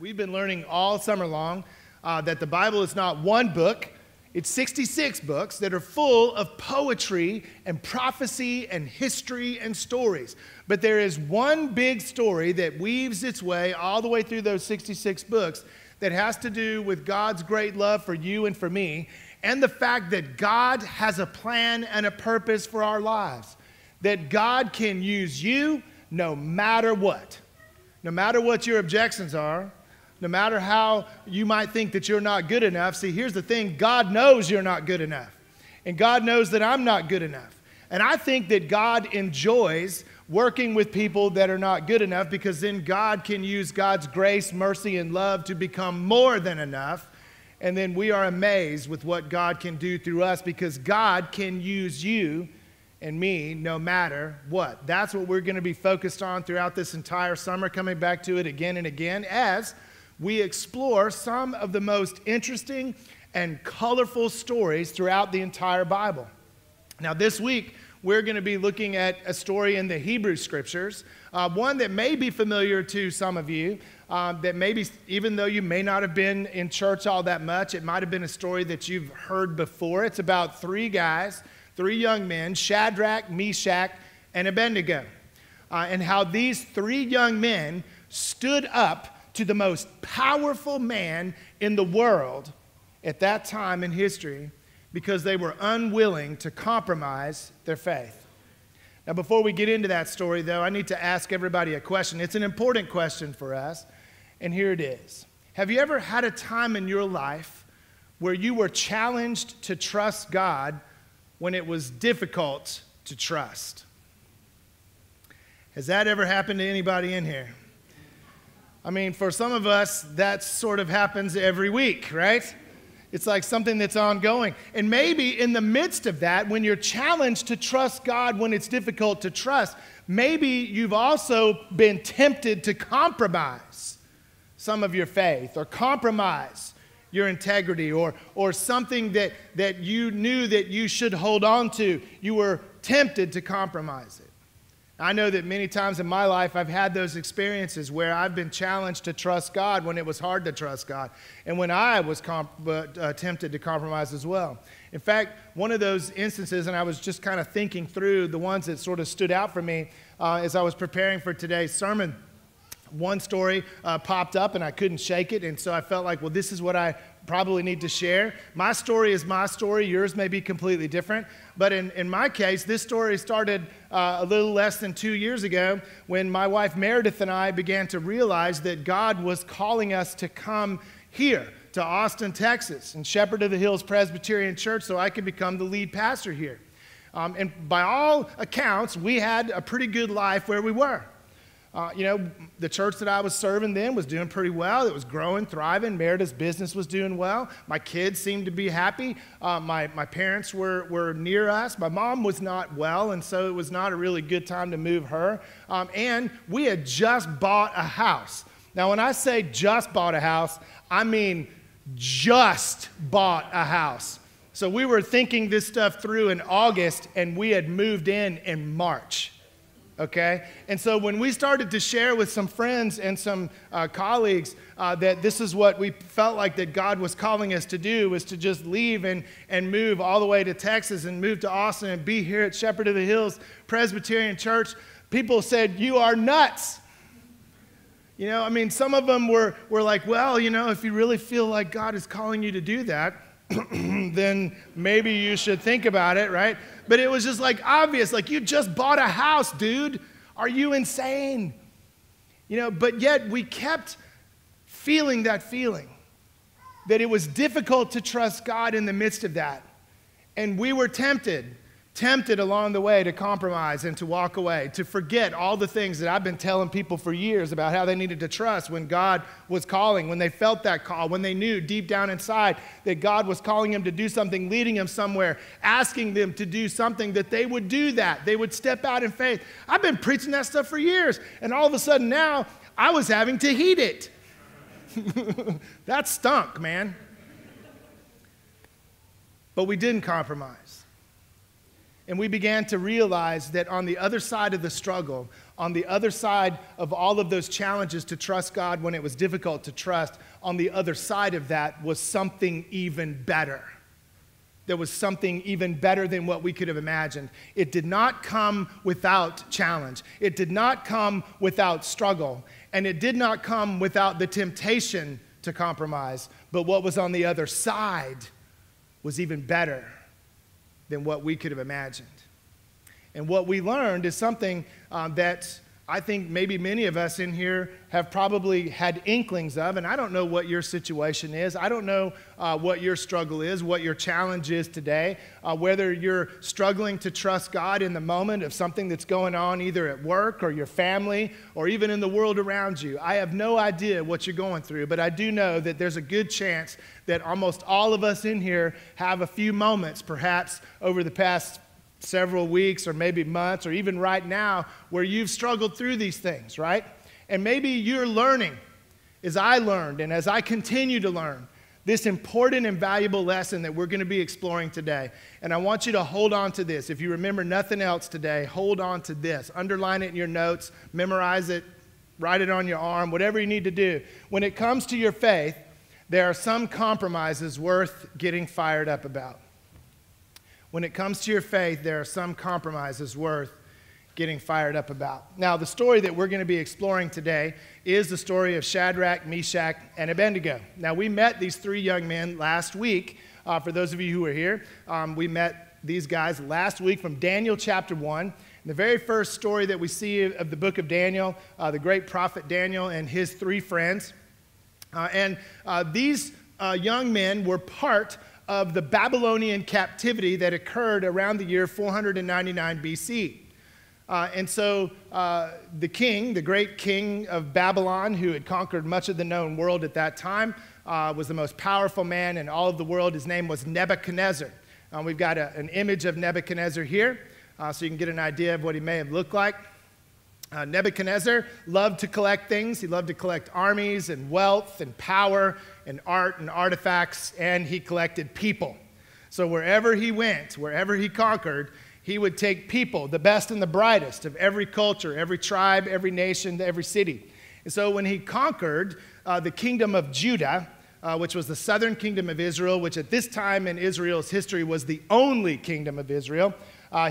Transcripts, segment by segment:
We've been learning all summer long that the Bible is not one book. It's 66 books that are full of poetry and prophecy and history and stories. But there is one big story that weaves its way all the way through those 66 books that has to do with God's great love for you and for me, and the fact that God has a plan and a purpose for our lives. That God can use you no matter what. No matter what your objections are, no matter how you might think that you're not good enough. See, here's the thing. God knows you're not good enough. And God knows that I'm not good enough. And I think that God enjoys working with people that are not good enough, because then God can use God's grace, mercy, and love to become more than enough. And then we are amazed with what God can do through us, because God can use you and me no matter what. That's what we're going to be focused on throughout this entire summer, coming back to it again and again as we explore some of the most interesting and colorful stories throughout the entire Bible. Now, this week, we're going to be looking at a story in the Hebrew Scriptures, one that may be familiar to some of you, that maybe, even though you may not have been in church all that much, it might have been a story that you've heard before. It's about three young men, Shadrach, Meshach, and Abednego, and how these three young men stood up to the most powerful man in the world at that time in history, because they were unwilling to compromise their faith. Now, before we get into that story, though, I need to ask everybody a question. It's an important question for us, and here it is. Have you ever had a time in your life where you were challenged to trust God when it was difficult to trust? Has that ever happened to anybody in here? I mean, for some of us, that sort of happens every week, right? It's like something that's ongoing. And maybe in the midst of that, when you're challenged to trust God when it's difficult to trust, maybe you've also been tempted to compromise some of your faith, or compromise your integrity, or something that you knew that you should hold on to. You were tempted to compromise it. I know that many times in my life I've had those experiences where I've been challenged to trust God when it was hard to trust God, and when I was tempted to compromise as well. In fact, one of those instances, and I was just kind of thinking through the ones that sort of stood out for me as I was preparing for today's sermon. One story popped up and I couldn't shake it, and so I felt like, well, this is what I probably need to share. My story is my story. Yours may be completely different. But in my case, this story started a little less than 2 years ago, when my wife Meredith and I began to realize that God was calling us to come here to Austin, Texas, and Shepherd of the Hills Presbyterian Church, so I could become the lead pastor here. And by all accounts, we had a pretty good life where we were. The church that I was serving then was doing pretty well. It was growing, thriving. Meredith's business was doing well. My kids seemed to be happy. My parents were near us. My mom was not well, and so it was not a really good time to move her. And we had just bought a house. Now, when I say just bought a house, I mean just bought a house. So we were thinking this stuff through in August, and we had moved in March. Okay? And so when we started to share with some friends and some colleagues that this is what we felt like that God was calling us to do, was to just leave and move all the way to Texas and move to Austin and be here at Shepherd of the Hills Presbyterian Church, people said, "You are nuts." Some of them were like, well, if you really feel like God is calling you to do that, then maybe you should think about it, right? But it was just like obvious, like, you just bought a house, dude. Are you insane? But yet we kept feeling that it was difficult to trust God in the midst of that. And we were tempted along the way to compromise and to walk away, to forget all the things that I've been telling people for years about how they needed to trust when God was calling, when they felt that call, when they knew deep down inside that God was calling them to do something, leading them somewhere, asking them to do something, that they would do that. They would step out in faith. I've been preaching that stuff for years, and all of a sudden now I was having to heed it. That stunk, man. But we didn't compromise. And we began to realize that on the other side of the struggle, on the other side of all of those challenges to trust God when it was difficult to trust, on the other side of that was something even better. There was something even better than what we could have imagined. It did not come without challenge. It did not come without struggle. And it did not come without the temptation to compromise. But what was on the other side was even better than what we could have imagined. And what we learned is something that I think maybe many of us in here have probably had inklings of, and I don't know what your situation is. I don't know what your struggle is, what your challenge is today, whether you're struggling to trust God in the moment of something that's going on either at work or your family or even in the world around you. I have no idea what you're going through, but I do know that there's a good chance that almost all of us in here have a few moments, perhaps over the past several weeks or maybe months or even right now where you've struggled through these things, right? And maybe you're learning, as I learned and as I continue to learn, this important and valuable lesson that we're going to be exploring today. And I want you to hold on to this. If you remember nothing else today, hold on to this. Underline it in your notes, memorize it, write it on your arm, whatever you need to do. When it comes to your faith, there are some compromises worth getting fired up about. When it comes to your faith, there are some compromises worth getting fired up about. Now, the story that we're going to be exploring today is the story of Shadrach, Meshach, and Abednego. Now, we met these three young men last week. For those of you who were here, we met these guys last week from Daniel chapter 1. The very first story that we see of the book of Daniel, the great prophet Daniel and his three friends. These young men were part of the Babylonian captivity that occurred around the year 499 BC. The king, the great king of Babylon, who had conquered much of the known world at that time, was the most powerful man in all of the world. His name was Nebuchadnezzar. We've got an image of Nebuchadnezzar here, so you can get an idea of what he may have looked like. Nebuchadnezzar loved to collect things. He loved to collect armies and wealth and power and art and artifacts, and he collected people. So wherever he went, wherever he conquered, he would take people, the best and the brightest of every culture, every tribe, every nation, every city. And so when he conquered the kingdom of Judah, which was the southern kingdom of Israel, which at this time in Israel's history was the only kingdom of Israel,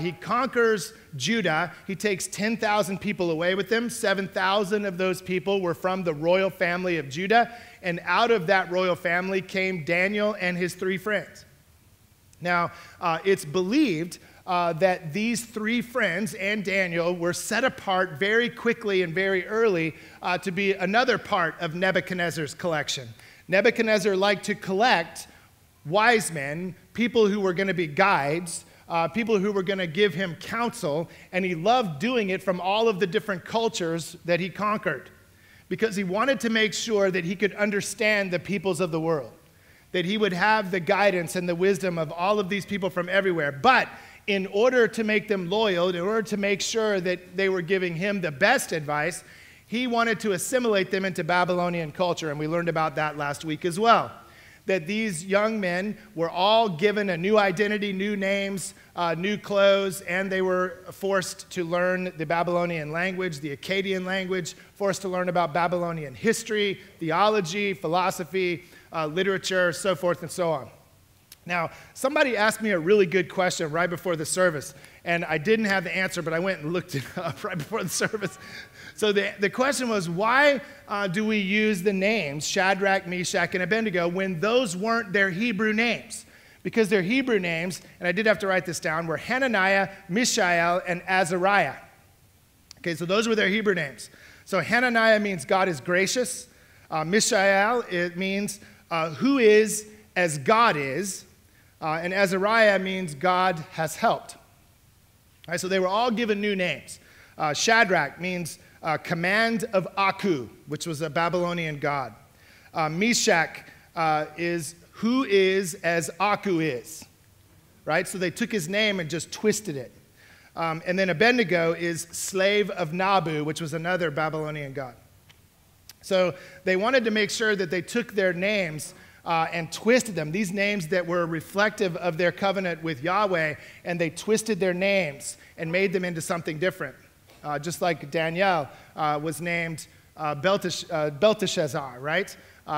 he conquers Judah. He takes 10,000 people away with him. 7,000 of those people were from the royal family of Judah. And out of that royal family came Daniel and his three friends. Now, it's believed that these three friends and Daniel were set apart very quickly and very early to be another part of Nebuchadnezzar's collection. Nebuchadnezzar liked to collect wise men, people who were going to be guides, people who were going to give him counsel, and he loved doing it from all of the different cultures that he conquered because he wanted to make sure that he could understand the peoples of the world, that he would have the guidance and the wisdom of all of these people from everywhere. But in order to make them loyal, in order to make sure that they were giving him the best advice, he wanted to assimilate them into Babylonian culture, and we learned about that last week as well. That these young men were all given a new identity, new names, new clothes, and they were forced to learn the Babylonian language, the Akkadian language, forced to learn about Babylonian history, theology, philosophy, literature, so forth and so on. Now, somebody asked me a really good question right before the service, and I didn't have the answer, but I went and looked it up right before the service. So the question was, why do we use the names Shadrach, Meshach, and Abednego when those weren't their Hebrew names? Because their Hebrew names, and I did have to write this down, were Hananiah, Mishael, and Azariah. Okay, so those were their Hebrew names. So Hananiah means God is gracious. Mishael, it means who is as God is. And Azariah means God has helped. All right, so they were all given new names. Shadrach means command of Aku, which was a Babylonian god. Meshach is who is as Aku is, right? So they took his name and just twisted it. And then Abednego is slave of Nabu, which was another Babylonian god. So they wanted to make sure that they took their names and twisted them, these names that were reflective of their covenant with Yahweh, and they twisted their names and made them into something different. Just like Daniel was named Belteshazzar, right?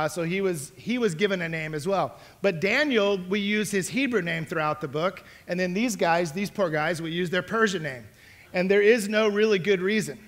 So he was given a name as well. But Daniel, we use his Hebrew name throughout the book, and then these poor guys, we use their Persian name. And there is no really good reason.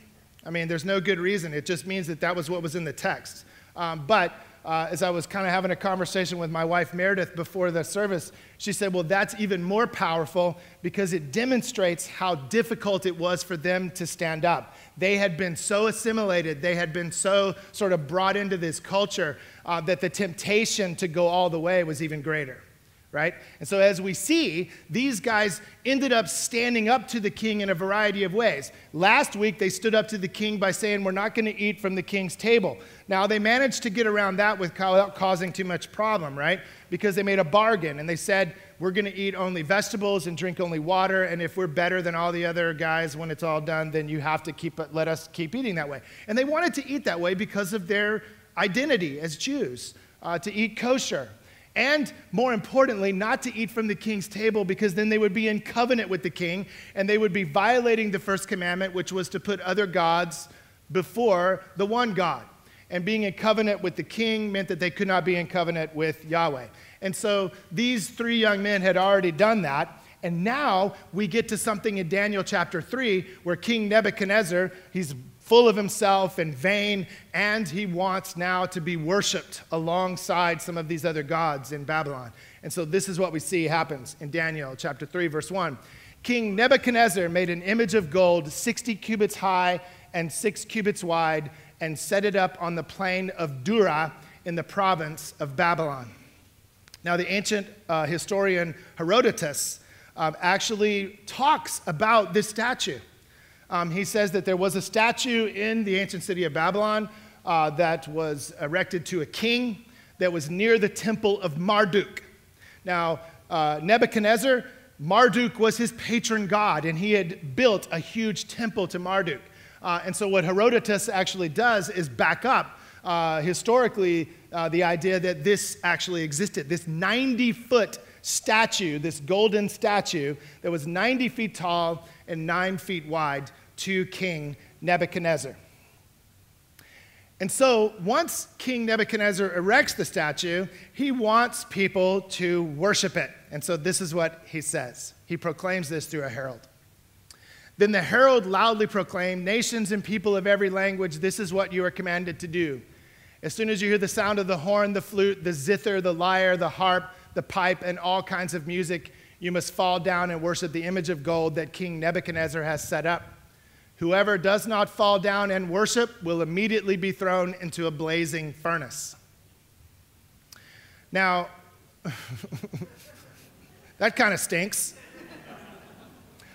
I mean, there's no good reason. It just means that was what was in the text. But as I was kind of having a conversation with my wife Meredith before the service, she said, well, that's even more powerful because it demonstrates how difficult it was for them to stand up. They had been so assimilated, they had been so sort of brought into this culture that the temptation to go all the way was even greater. Right? And so as we see, these guys ended up standing up to the king in a variety of ways. Last week, they stood up to the king by saying, we're not going to eat from the king's table. Now, they managed to get around that without causing too much problem, right? Because they made a bargain, and they said, we're going to eat only vegetables and drink only water, and if we're better than all the other guys when it's all done, then you have to let us keep eating that way. And they wanted to eat that way because of their identity as Jews, to eat kosher. And more importantly, not to eat from the king's table, because then they would be in covenant with the king and they would be violating the first commandment, which was to put other gods before the one God. And being in covenant with the king meant that they could not be in covenant with Yahweh. And so these three young men had already done that. And now we get to something in Daniel chapter 3 where King Nebuchadnezzar, he's full of himself and vain, and he wants now to be worshipped alongside some of these other gods in Babylon. And so this is what we see happens in Daniel chapter 3, verse 1. King Nebuchadnezzar made an image of gold 60 cubits high and 6 cubits wide and set it up on the plain of Dura in the province of Babylon. Now, the ancient historian Herodotus actually talks about this statue. He says that there was a statue in the ancient city of Babylon that was erected to a king that was near the temple of Marduk. Now, Nebuchadnezzar, Marduk was his patron god, and he had built a huge temple to Marduk. And so what Herodotus actually does is back up historically the idea that this actually existed. This 90-foot statue, this golden statue that was 90 feet tall and 9 feet wide to King Nebuchadnezzar. And so once King Nebuchadnezzar erects the statue, he wants people to worship it. And so this is what he says. He proclaims this through a herald. Then the herald loudly proclaimed, nations and people of every language, this is what you are commanded to do. As soon as you hear the sound of the horn, the flute, the zither, the lyre, the harp, the pipe, and all kinds of music, you must fall down and worship the image of gold that King Nebuchadnezzar has set up. Whoever does not fall down and worship will immediately be thrown into a blazing furnace. Now, that kind of stinks.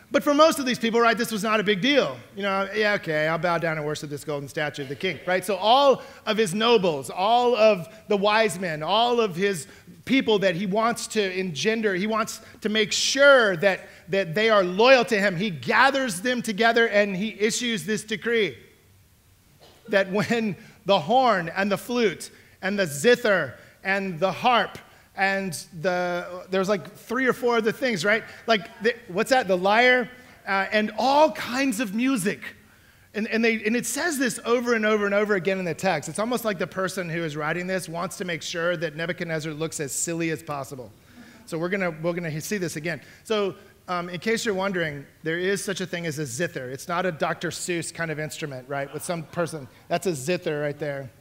But for most of these people, right, this was not a big deal. You know, yeah, okay, I'll bow down and worship this golden statue of the king, right? So all of his nobles, all of the wise men, all of his people that he wants to engender, he wants to make sure that they are loyal to him. He gathers them together and he issues this decree that when the horn and the flute and the zither and the harp and there's like 3 or 4 other things, right? Like, what's that? The lyre and all kinds of music. And it says this over and over and over again in the text. It's almost like the person who is writing this wants to make sure that Nebuchadnezzar looks as silly as possible. So we're gonna see this again. So in case you're wondering, there is such a thing as a zither. It's not a Dr. Seuss kind of instrument, right? With some person, that's a zither right there.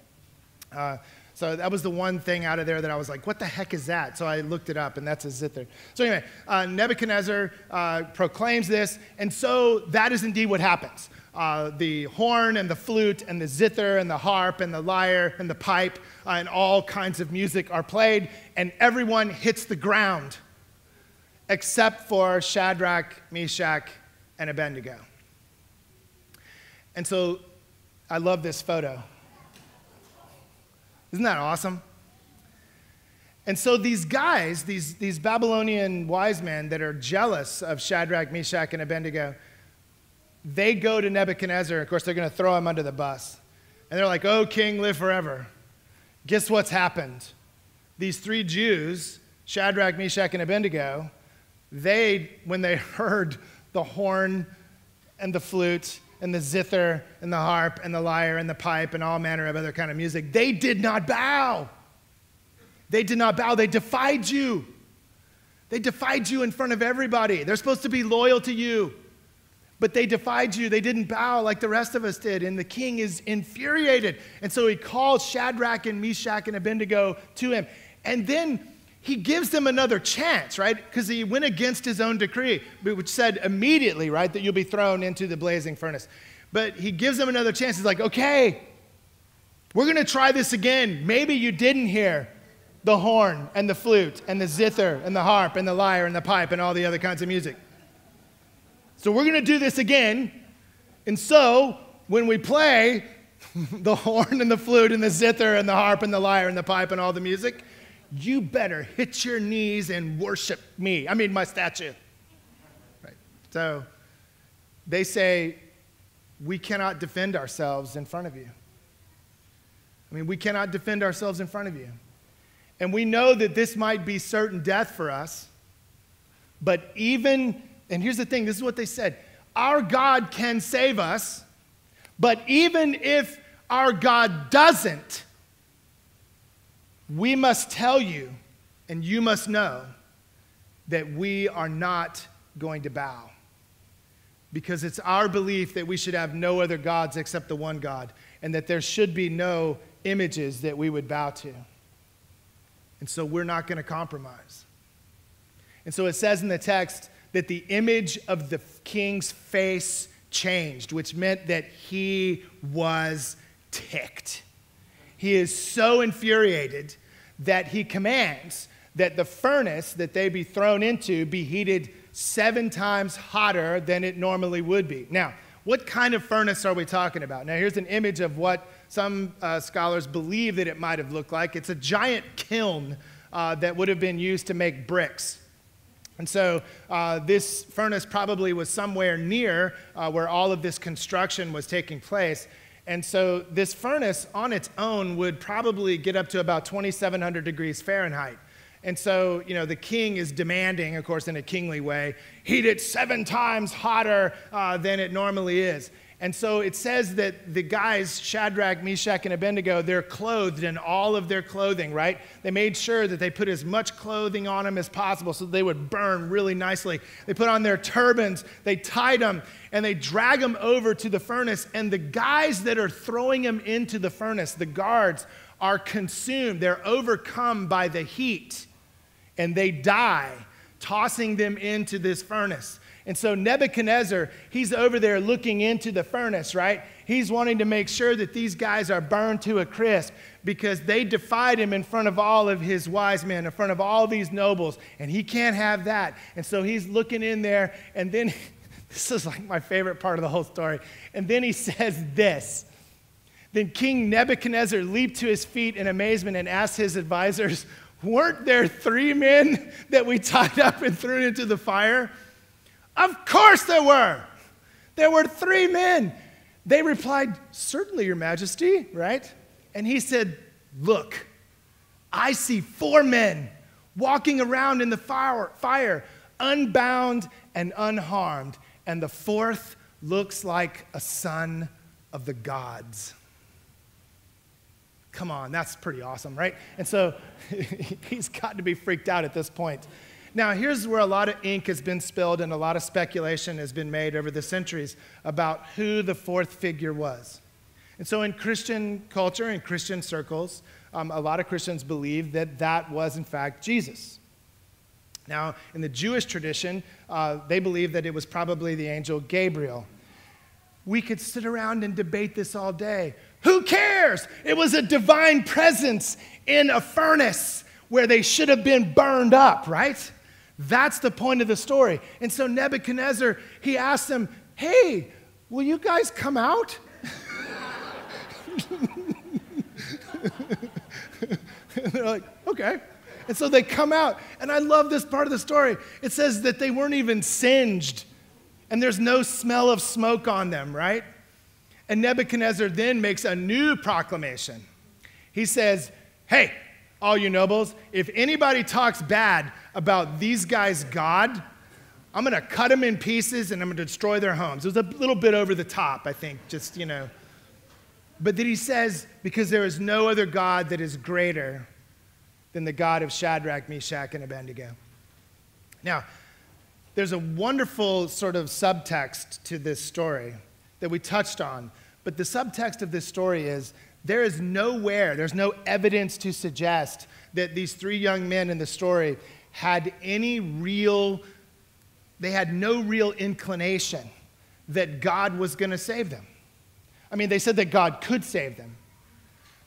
So that was the one thing out of there that I was like, what the heck is that? So I looked it up, and that's a zither. So anyway, Nebuchadnezzar proclaims this, and so that is indeed what happens. The horn and the flute and the zither and the harp and the lyre and the pipe and all kinds of music are played, and everyone hits the ground except for Shadrach, Meshach, and Abednego. And so I love this photo. Isn't that awesome? And so these guys, these Babylonian wise men that are jealous of Shadrach, Meshach, and Abednego, they go to Nebuchadnezzar. Of course, they're going to throw him under the bus. And they're like, oh, king, live forever. Guess what's happened? these three Jews, Shadrach, Meshach, and Abednego, when they heard the horn and the flute and the zither and the harp and the lyre and the pipe and all manner of other kind of music, they did not bow. They did not bow. They defied you. They defied you in front of everybody. They're supposed to be loyal to you. But they defied you. They didn't bow like the rest of us did. And the king is infuriated. And so he calls Shadrach and Meshach and Abednego to him. And then he gives them another chance, right? Because he went against his own decree, which said immediately, right, that you'll be thrown into the blazing furnace. But he gives them another chance. He's like, okay, we're going to try this again. Maybe you didn't hear the horn and the flute and the zither and the harp and the lyre and the pipe and all the other kinds of music. So we're going to do this again. And so when we play the horn and the flute and the zither and the harp and the lyre and the pipe and all the music, you better hit your knees and worship me. I mean, my statue. Right. So they say, we cannot defend ourselves in front of you. I mean, we cannot defend ourselves in front of you. And we know that this might be certain death for us, but and here's the thing, this is what they said, our God can save us, but even if our God doesn't, we must tell you, and you must know, that we are not going to bow. Because it's our belief that we should have no other gods except the one God, and that there should be no images that we would bow to. And so we're not going to compromise. And so it says in the text that the image of the king's face changed, which meant that he was ticked. He is so infuriated that he commands that the furnace that they be thrown into be heated 7 times hotter than it normally would be. Now, what kind of furnace are we talking about? Now, here's an image of what some scholars believe that it might have looked like. It's a giant kiln that would have been used to make bricks. And so this furnace probably was somewhere near where all of this construction was taking place. And so this furnace on its own would probably get up to about 2,700 degrees Fahrenheit. And so, the king is demanding, of course, in a kingly way, heat it 7 times hotter than it normally is. And so it says that the guys, Shadrach, Meshach, and Abednego, they're clothed in all of their clothing, right? They made sure that they put as much clothing on them as possible so they would burn really nicely. They put on their turbans, they tied them, and they drag them over to the furnace. And the guys that are throwing them into the furnace, the guards, are consumed. They're overcome by the heat, and they die, tossing them into this furnace. And so Nebuchadnezzar, he's over there looking into the furnace, right? He's wanting to make sure that these guys are burned to a crisp because they defied him in front of all of his wise men, in front of all these nobles, and he can't have that. And so he's looking in there, and then, this is like my favorite part of the whole story, and then he says this. Then King Nebuchadnezzar leaped to his feet in amazement and asked his advisors, weren't there 3 men that we tied up and threw into the fire? Of course there were. There were 3 men. They replied, certainly, Your Majesty, right? And he said, look, I see 4 men walking around in the fire, unbound and unharmed, and the 4th looks like a son of the gods. Come on, that's pretty awesome, right? And so he's got to be freaked out at this point. Now, here's where a lot of ink has been spilled and a lot of speculation has been made over the centuries about who the 4th figure was. And so in Christian culture, in Christian circles, a lot of Christians believe that that was, in fact, Jesus. Now, in the Jewish tradition, they believe that it was probably the angel Gabriel. We could sit around and debate this all day. Who cares? It was a divine presence in a furnace where they should have been burned up, right? That's the point of the story. And so Nebuchadnezzar, he asked them, hey, will you guys come out? And they're like, okay. And so they come out. And I love this part of the story. It says that they weren't even singed. And there's no smell of smoke on them, right? And Nebuchadnezzar then makes a new proclamation. He says, hey, all you nobles, if anybody talks bad about these guys' God, I'm going to cut them in pieces and I'm going to destroy their homes. It was a little bit over the top, I think, just, But then he says, because there is no other God that is greater than the God of Shadrach, Meshach, and Abednego. Now, there's a wonderful sort of subtext to this story that we touched on. But the subtext of this story is there's no evidence to suggest that these three young men in the story had no real inclination that God was going to save them. I mean, they said that God could save them.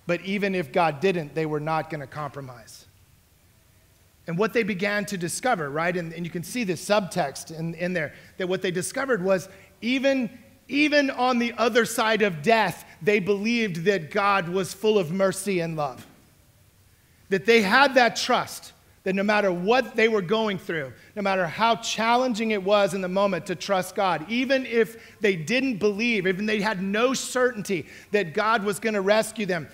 But even if God didn't, they were not going to compromise. And what they began to discover, right, and you can see this subtext in there, that what they discovered was even on the other side of death, they believed that God was full of mercy and love. That they had that trust, that no matter what they were going through, no matter how challenging it was in the moment to trust God, even if they didn't believe, even they had no certainty that God was going to rescue them,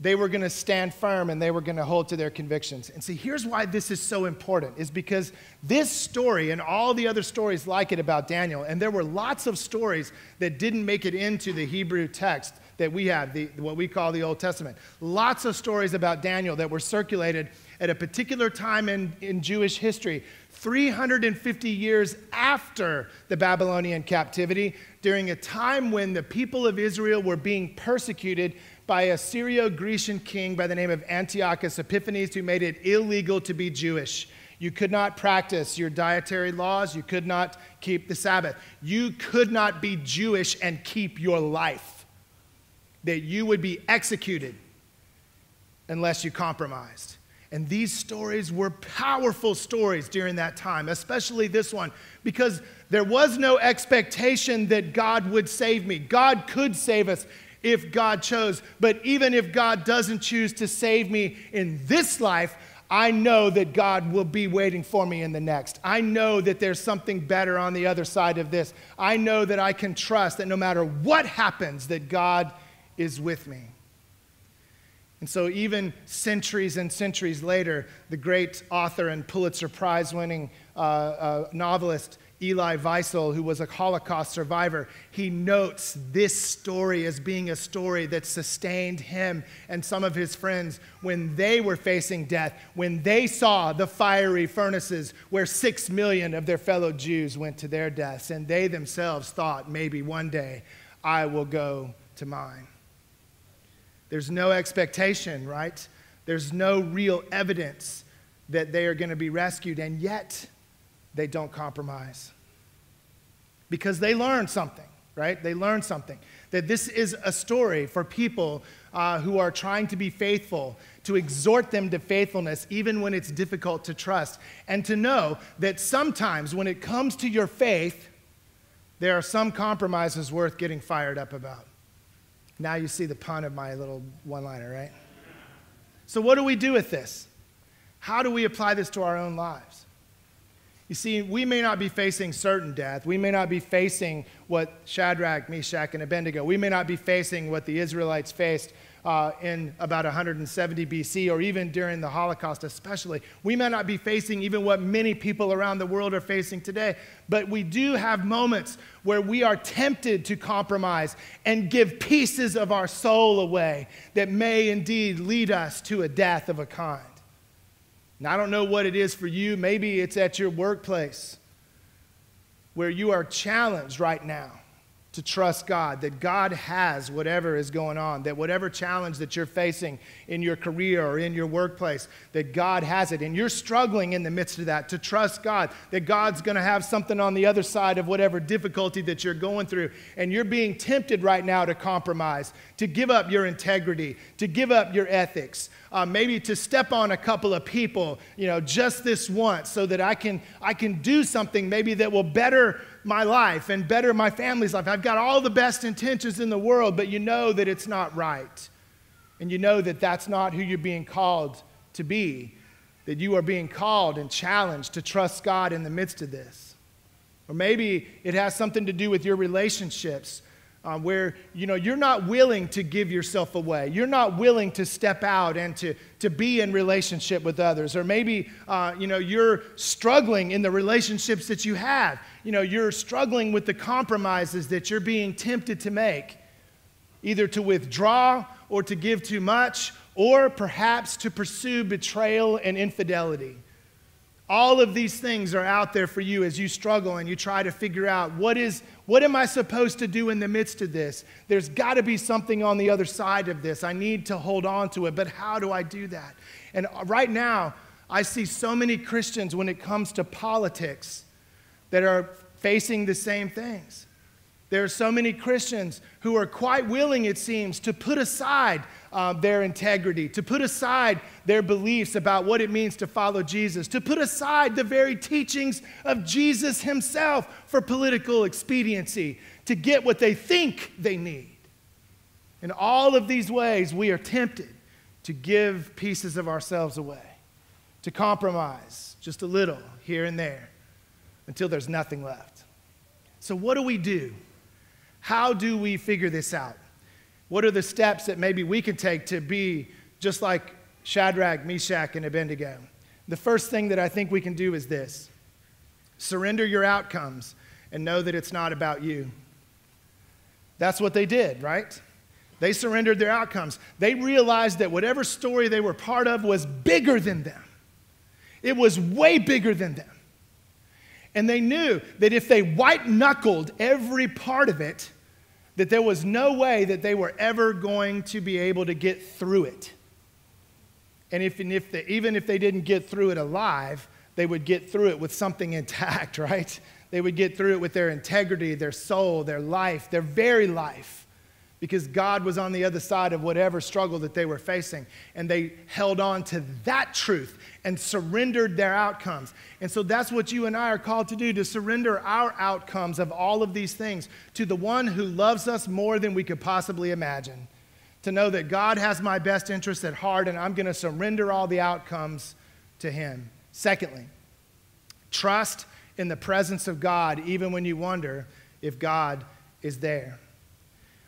they were going to stand firm and they were going to hold to their convictions. And see, here's why this is so important, is because this story and all the other stories like it about Daniel, and there were lots of stories that didn't make it into the Hebrew text that we have, what we call the Old Testament. Lots of stories about Daniel that were circulated at a particular time in Jewish history, 350 years after the Babylonian captivity, during a time when the people of Israel were being persecuted by a Syro-Grecian king by the name of Antiochus Epiphanes, who made it illegal to be Jewish. You could not practice your dietary laws. You could not keep the Sabbath. You could not be Jewish and keep your life. That you would be executed unless you compromised. And these stories were powerful stories during that time, especially this one, because there was no expectation that God would save me. God could save us if God chose, but even if God doesn't choose to save me in this life, I know that God will be waiting for me in the next. I know that there's something better on the other side of this. I know that I can trust that no matter what happens, that God is with me. And so even centuries and centuries later, the great author and Pulitzer Prize-winning novelist Elie Wiesel, who was a Holocaust survivor, he notes this story as being a story that sustained him and some of his friends when they were facing death, when they saw the fiery furnaces where 6 million of their fellow Jews went to their deaths, and they themselves thought, maybe one day I will go to mine. There's no expectation, right? There's no real evidence that they are going to be rescued, and yet they don't compromise. Because they learned something, right? They learned something. That this is a story for people who are trying to be faithful, to exhort them to faithfulness even when it's difficult to trust, and to know that sometimes when it comes to your faith, there are some compromises worth getting fired up about. Now you see the pun of my little one-liner, right? So what do we do with this? How do we apply this to our own lives? You see, we may not be facing certain death. We may not be facing what Shadrach, Meshach, and Abednego. We may not be facing what the Israelites faced in about 170 BC, or even during the Holocaust especially. We may not be facing even what many people around the world are facing today. But we do have moments where we are tempted to compromise and give pieces of our soul away that may indeed lead us to a death of a kind. Now, I don't know what it is for you. Maybe it's at your workplace where you are challenged right now to trust God, that God has whatever is going on, that whatever challenge that you're facing in your career or in your workplace, that God has it. And you're struggling in the midst of that to trust God, that God's going to have something on the other side of whatever difficulty that you're going through. And you're being tempted right now to compromise, to give up your integrity, to give up your ethics, maybe to step on a couple of people, just this once, so that I can do something maybe that will better my life and better my family's life. I've got all the best intentions in the world, but you know that it's not right. And you know that that's not who you're being called to be, that you are being called and challenged to trust God in the midst of this. Or maybe it has something to do with your relationships, where you're not willing to give yourself away. You're not willing to step out and to be in relationship with others. Or maybe you're struggling in the relationships that you have. You're struggling with the compromises that you're being tempted to make, either to withdraw or to give too much, or perhaps to pursue betrayal and infidelity. All of these things are out there for you as you struggle and you try to figure out what am I supposed to do in the midst of this? There's got to be something on the other side of this. I need to hold on to it, but how do I do that? And right now, I see so many Christians when it comes to politics that are facing the same things. There are so many Christians who are quite willing, it seems, to put aside their integrity, to put aside their beliefs about what it means to follow Jesus, to put aside the very teachings of Jesus himself for political expediency, to get what they think they need. In all of these ways, we are tempted to give pieces of ourselves away, to compromise just a little here and there until there's nothing left. So what do we do? How do we figure this out? What are the steps that maybe we can take to be just like Shadrach, Meshach, and Abednego? The first thing that I think we can do is this: surrender your outcomes and know that it's not about you. That's what they did, right? They surrendered their outcomes. They realized that whatever story they were part of was bigger than them. It was way bigger than them. And they knew that if they white-knuckled every part of it, that there was no way that they were ever going to be able to get through it. And even if they didn't get through it alive, they would get through it with something intact, right? They would get through it with their integrity, their soul, their life, their very life, because God was on the other side of whatever struggle that they were facing. And they held on to that truth and surrendered their outcomes. And so that's what you and I are called to do, to surrender our outcomes of all of these things to the one who loves us more than we could possibly imagine. To know that God has my best interests at heart, and I'm going to surrender all the outcomes to him. Secondly, trust in the presence of God even when you wonder if God is there.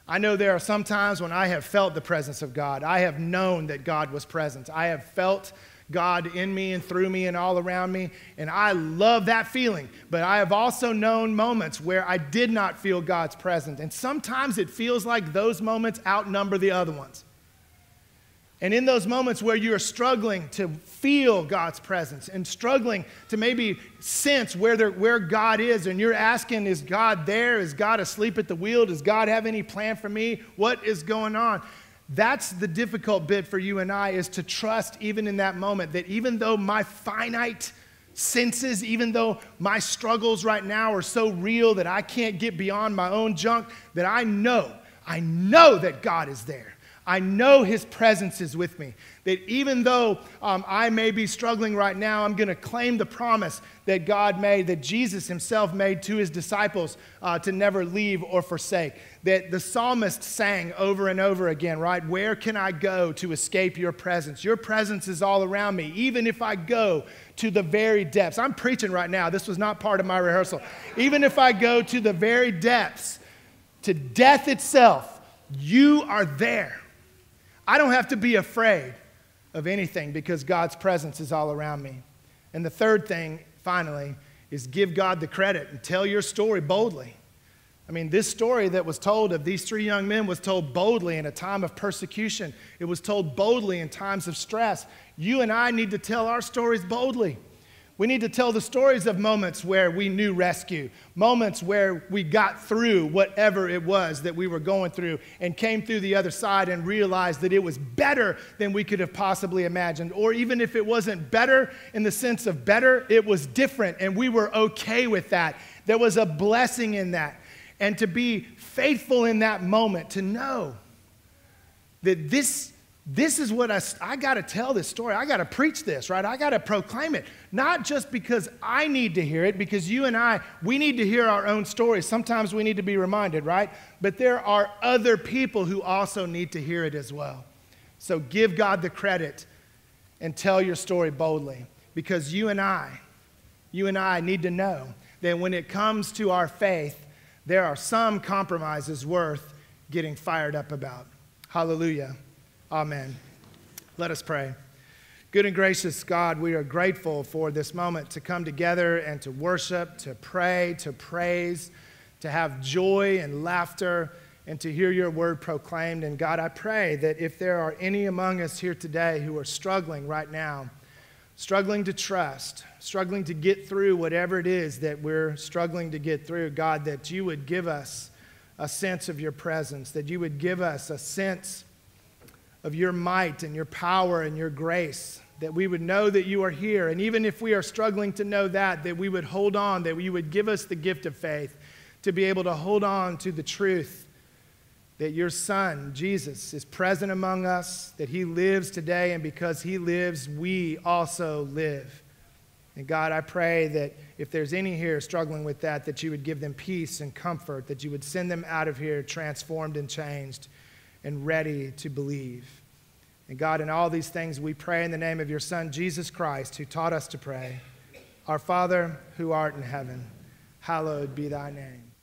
I know there are some times when I have felt the presence of God. I have known that God was present. I have felt God in me and through me and all around me, and I love that feeling. But I have also known moments where I did not feel God's presence, and sometimes it feels like those moments outnumber the other ones. And in those moments where you're struggling to feel God's presence and struggling to maybe sense where God is, and you're asking, is God there? Is God asleep at the wheel? Does God have any plan for me? What is going on? That's the difficult bit for you and I, is to trust even in that moment that even though my finite senses, even though my struggles right now are so real that I can't get beyond my own junk, that I know that God is there. I know his presence is with me. That even though I may be struggling right now, I'm going to claim the promise that God made, that Jesus himself made to his disciples to never leave or forsake. That the psalmist sang over and over again, right? Where can I go to escape your presence? Your presence is all around me, even if I go to the very depths. I'm preaching right now. This was not part of my rehearsal. Even if I go to the very depths, to death itself, you are there. I don't have to be afraid of anything because God's presence is all around me. And the third thing, finally, is give God the credit and tell your story boldly. I mean, this story that was told of these three young men was told boldly in a time of persecution. It was told boldly in times of stress. You and I need to tell our stories boldly. We need to tell the stories of moments where we knew rescue, moments where we got through whatever it was that we were going through and came through the other side and realized that it was better than we could have possibly imagined. Or even if it wasn't better in the sense of better, it was different and we were okay with that. There was a blessing in that. And to be faithful in that moment, to know that this is what I got to tell this story. I got to preach this, right? I got to proclaim it. Not just because I need to hear it, because you and I, we need to hear our own stories. Sometimes we need to be reminded, right? But there are other people who also need to hear it as well. So give God the credit and tell your story boldly, because you and I need to know that when it comes to our faith, there are some compromises worth getting fired up about. Hallelujah. Amen. Let us pray. Good and gracious God, we are grateful for this moment to come together and to worship, to pray, to praise, to have joy and laughter, and to hear your word proclaimed. And God, I pray that if there are any among us here today who are struggling right now, struggling to trust, struggling to get through whatever it is that we're struggling to get through, God, that you would give us a sense of your presence, that you would give us a sense of your might and your power and your grace, that we would know that you are here. And even if we are struggling to know that we would hold on, that you would give us the gift of faith to be able to hold on to the truth that your Son, Jesus, is present among us, that he lives today, and because he lives, we also live. And God, I pray that if there's any here struggling with that you would give them peace and comfort, that you would send them out of here transformed and changed and ready to believe. And God, in all these things we pray in the name of your Son, Jesus Christ, who taught us to pray. Our Father, who art in heaven, hallowed be thy name.